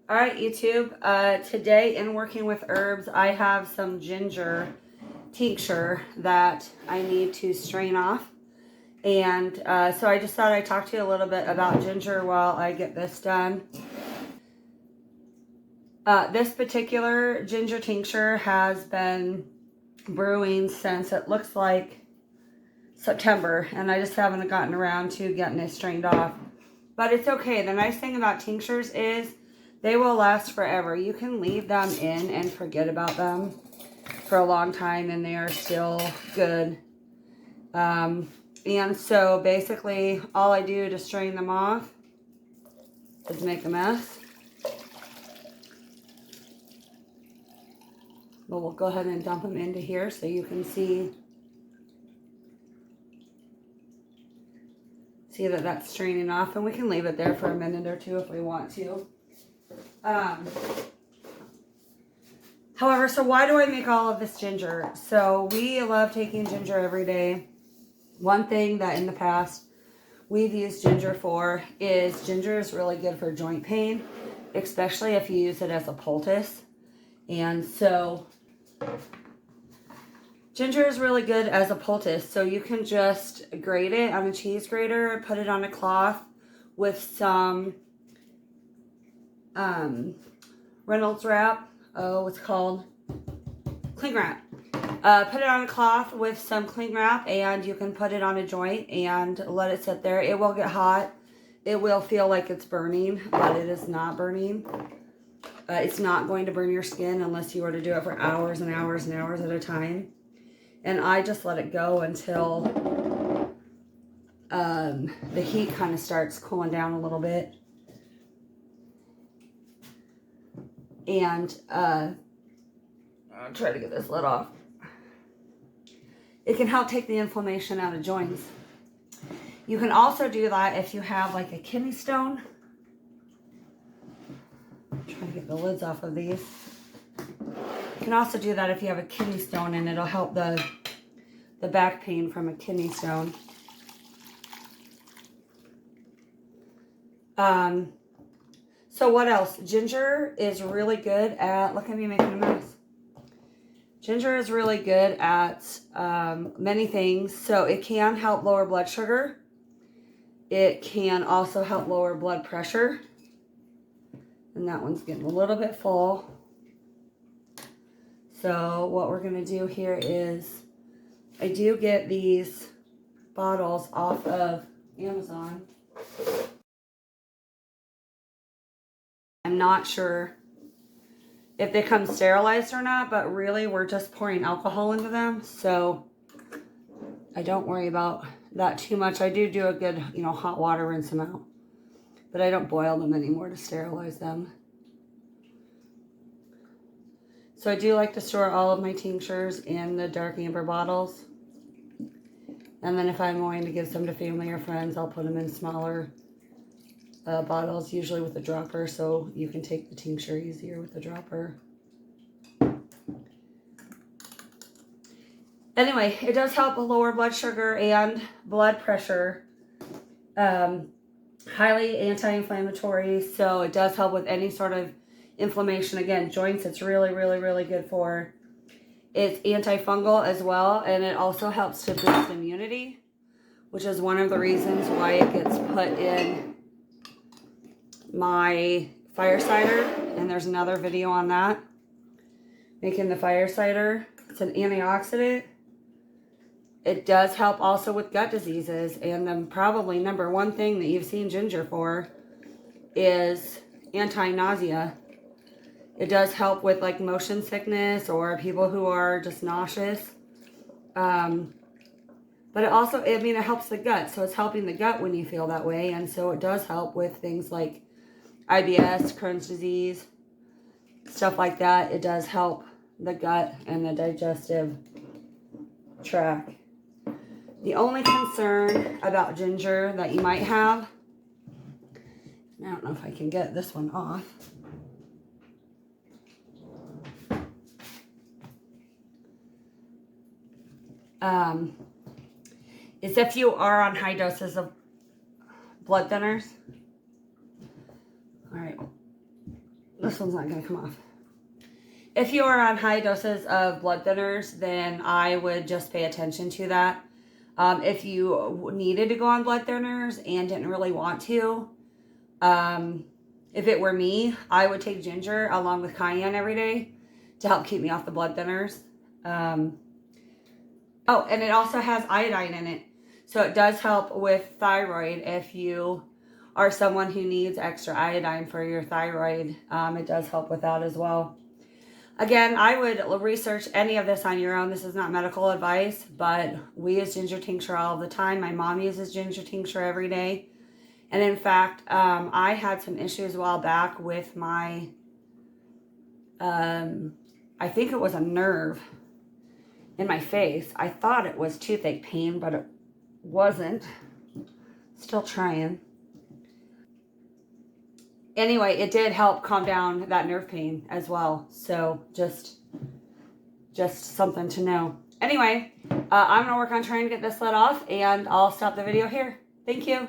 All right, YouTube. Today in working with herbs, I have some ginger tincture that I need to strain off. And so I just thought I'd talk to you a little bit about ginger while I get this done. This particular ginger tincture has been brewing since it looks like September, and I just haven't gotten around to getting it strained off. But it's okay. The nice thing about tinctures is they will last forever. You can leave them in and forget about them for a long time and they are still good. And so basically all I do to strain them off is make a mess. But we'll go ahead and dump them into here so you can see that that's straining off, and we can leave it there for a minute or two if we want to. However, so why do I make all of this ginger? So we love taking ginger every day. One thing that in the past we've used ginger for is ginger is really good for joint pain, especially if you use it as a poultice. And so ginger is really good as a poultice, so you can just grate it on a cheese grater, put it on a cloth with some Reynolds wrap. Oh, what's it called? Cling wrap. Put it on a cloth with some cling wrap, and you can put it on a joint and let it sit there. It will get hot. It will feel like it's burning, but it is not burning. It's not going to burn your skin unless you were to do it for hours and hours and hours at a time. And I just let it go until the heat kind of starts cooling down a little bit. And I'll try to get this lid off. It can help take the inflammation out of joints. You can also do that if you have like a kidney stone. I'm trying to get the lids off of these. You can also do that if you have a kidney stone, and it'll help the back pain from a kidney stone. So what else? Ginger is really good at, look at me making a mess. Ginger is really good at many things. So it can help lower blood sugar. It can also help lower blood pressure. And that one's getting a little bit full. So what we're going to do here is, I do get these bottles off of Amazon. I'm not sure if they come sterilized or not, but really we're just pouring alcohol into them. So I don't worry about that too much. I do a good, hot water rinse them out. But I don't boil them anymore to sterilize them. So I do like to store all of my tinctures in the dark amber bottles. And then if I'm going to give some to family or friends, I'll put them in smaller bottles, usually with a dropper, so you can take the tincture easier with the dropper. Anyway, it does help lower blood sugar and blood pressure. Highly anti-inflammatory, so it does help with any sort of inflammation. Again, joints, it's really, really, really good for. It's antifungal as well, and it also helps to boost immunity, which is one of the reasons why it gets put in my fire cider, and there's another video on that, making the fire cider. It's an antioxidant. It does help also with gut diseases, and then probably number one thing that you've seen ginger for is anti-nausea. It does help with like motion sickness or people who are just nauseous. But it also, it helps the gut. So it's helping the gut when you feel that way. And so it does help with things like IBS, Crohn's disease, stuff like that. It does help the gut and the digestive tract. The only concern about ginger that you might have, I don't know if I can get this one off. Is if you are on high doses of blood thinners. All right, This one's not going to come off. If you are on high doses of blood thinners, then I would just pay attention to that. If you needed to go on blood thinners and didn't really want to, if it were me, I would take ginger along with cayenne every day to help keep me off the blood thinners. Oh, and it also has iodine in it. So it does help with thyroid if you are someone who needs extra iodine for your thyroid. It does help with that as well. Again, I would research any of this on your own. This is not medical advice, but we use ginger tincture all the time. My mom uses ginger tincture every day. And in fact, I had some issues a while back with my, I think it was a nerve in my face. I thought it was toothache pain, but it wasn't. Still trying. Anyway, it did help calm down that nerve pain as well. So just something to know. Anyway, I'm going to work on trying to get this let off, and I'll stop the video here. Thank you.